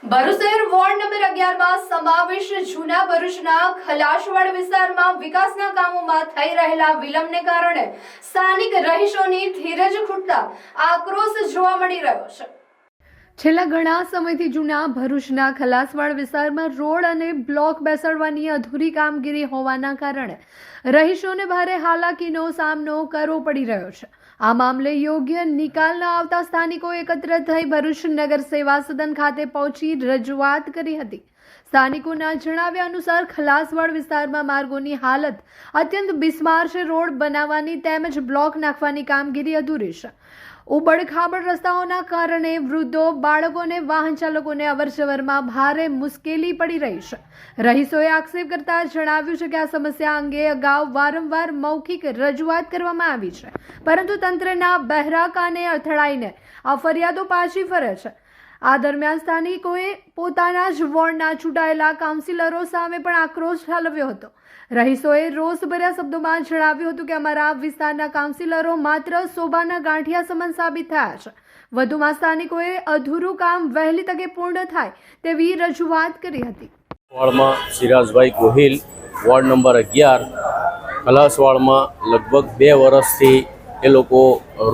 ભરૂચ શહેર ward number 11 માં સમાવેશ જૂના ભરૂચના ખલાસવાડ વિસ્તારમાં વિકાસના કામોમાં થઈ રહેલા વિલંબને કારણે સ્થાનિક રહીશોની ધીરજ ખૂટતા આક્રોશ જોવા મળી રહ્યો છે। છેલ્લા ઘણા સમયથી જૂના ભરૂચના ખલાસવાડ વિસ્તારમાં રોડ અને બ્લોક બેસાડવાની અધૂરી કામગીરી હોવાના કારણે રહીશોને ભારે હાલાકીનો સામનો કરવો પડી રહ્યો છે। આ મામલે યોગ્ય નિકાલ ન આવતા સ્થાનિકો એકત્ર થઈ ભરૂચ નગર સેવા સદન ખાતે પહોંચી રજૂઆત કરી હતી। સ્થાનિકોના જણાવ્યા અનુસાર ખલાસવાડ વિસ્તારમાં માર્ગોની હાલત અત્યંત બિસ્માર છે। રોડ બનાવવાની તેમજ બ્લોક નાખવાની કામગીરી અધૂરી છે। ઉબડખાબડ રસ્તાઓના કારણે વૃદ્ધો, બાળકો અને વાહન ચાલકોને અવરજવરમાં ભારે મુશ્કેલી પડી રહી છે। રહીશોએ આક્ષેપ કરતા જણાવ્યું છે કે આ સમસ્યા અંગે અગાઉ વારંવાર મૌખિક રજૂઆત કરવામાં આવી છે, પરંતુ તંત્રના બહેરા કાને અથડાઈને આ ફરિયાદો પાછી ફરે છે। આ દરમિયાન સ્થાનિકોએ પોતાના જ વોર્ડના ચૂંટાયેલા કાઉન્સિલરો સામે પણ આક્રોશ ઠાલવ્યો હતો। રહીશોએ રોષભર્યા શબ્દોમાં જણાવ્યું હતું કે અમારા વિસ્તારના કાઉન્સિલરો માત્ર શોભાના ગાંઠિયા સમાન સાબિત થયા છે। વધુમાં સ્થાનિકોએ અધૂરું કામ વહેલી તકે પૂર્ણ થાય તેવી રજૂઆત કરી હતી। વાડમાં સિરાજભાઈ ગોહિલ, વોર્ડ નંબર 11 ખલાસવાડમાં લગભગ 2 વર્ષથી એ લોકો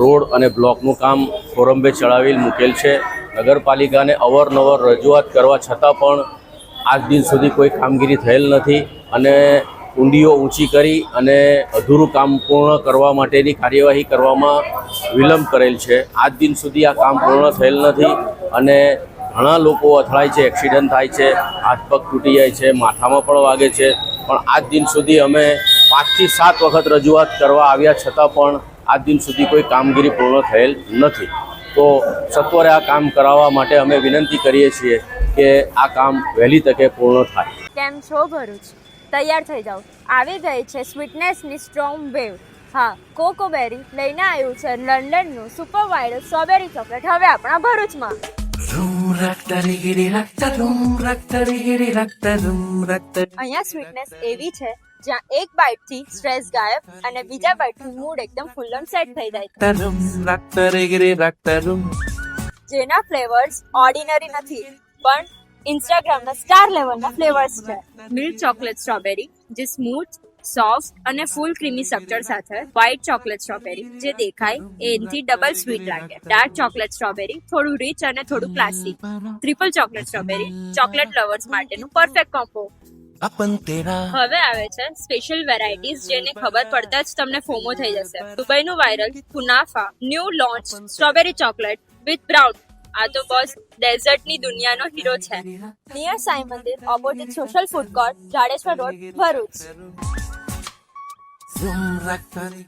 રોડ અને બ્લોકનું કામ કોરંબે ચડાવી મૂકેલ છે। નગરપાલિકાને અવારનવાર રજૂઆત કરવા છતાં પણ આજ દિન સુધી કોઈ કામગીરી થયેલ નથી અને ઊંડીઓ ઊંચી કરી અને અધૂરું કામ પૂર્ણ કરવા માટેની કાર્યવાહી કરવામાં વિલંબ કરેલ છે। આજ દિન સુધી આ કામ પૂર્ણ થયેલ નથી અને ઘણા લોકો અથડાય છે, એક્સિડન્ટ થાય છે, હાથ પગ તૂટી જાય છે, માથામાં પણ વાગે છે। પણ આજ દિન સુધી અમે 5 થી 7 વખત રજૂઆત કરવા આવ્યા છતાં પણ આજ દિન સુધી કોઈ કામગીરી પૂર્ણ થયેલ નથી। તો સત્વરે આ કામ કરાવવા માટે અમે વિનંતી કરીએ છીએ કે આ કામ વહેલી તકે પૂર્ણ થાય। કેમ છો ભરૂચ? તૈયાર થઈ જાઓ, આવી ગઈ છે સ્વીટનેસની સ્ટ્રોંગ વેવ। હા, કોકોબેરી લઈને આવ્યું છે લંડનનું સુપર વાઇલ્ડ સ્ટ્રોબેરી ચોકલેટ હવે આપણા ભરૂચમાં। અહીંયા સ્વીટનેસ એવી છે જ્યાં એક બાઇટથી સ્ટ્રેસ ગાયબ અને બીજા બાઇટથી મૂડ એકદમ ફૂલ ઓન સેટ થઈ જાય। જેના ફ્લેવર્સ ઓર્ડિનરી નથી પણ ઇન્સ્ટાગ્રામના સ્ટાર લેવલના ફ્લેવર્સ છે। મિલ્ક ચોકલેટ સ્ટ્રોબેરી જે સ્મૂથ, સોફ્ટ અને ફૂલ ક્રીમી સ્ટ્રક્ચર સાથે, વ્હાઇટ ચોકલેટ સ્ટ્રોબેરી જે દેખાય એનાથી ડબલ સ્વીટ લાગે, ડાર્ક ચોકલેટ સ્ટ્રોબેરી થોડું રીચ અને થોડું classy, triple chocolate strawberry chocolate lovers માટેનું પરફેક્ટ કોમ્બો। હવે આવે છે સ્પેશિયલ વેરાયટીઝ જેને ખબર પડતા જ તમને ફોમો થઈ જશે। દુબઈનું વાયરલ કુનાફા new launch strawberry chocolate with brown. આ તો બસ ડેઝર્ટની દુનિયાનો હીરો છે। નિયર સાઈ મંદિર opposite social food court, Jadeshwar road, Bharuch.